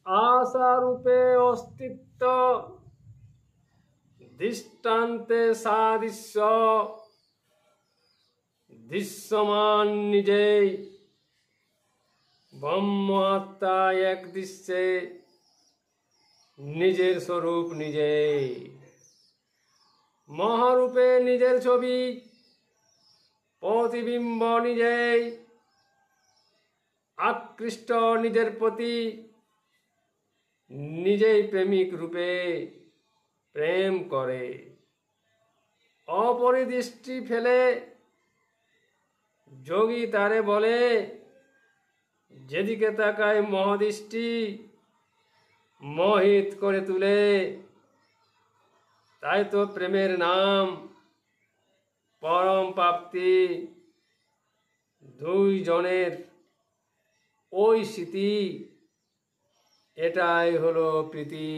আশারূপে অস্তিত্ব দৃষ্টান্তে সাদৃশ্য দৃশ্যমান নিজেই ব্রহ্ম আত্মা এক দৃশ্যে নিজের স্বরূপ নিজেই মহারূপে নিজের ছবি প্রতিবিম্ব নিজেই আকৃষ্ট নিজের প্রতি নিজেই প্রেমিক রূপে প্রেম করে অপরিদৃষ্টি ফেলে যোগী তারে বলে যেদিকে তাকায় মহাদৃষ্টি মোহিত করে তুলে তাই তো প্রেমের নাম পরম প্রাপ্তি দুই জনের ওই স্মৃতি এটাই হলো প্রীতি।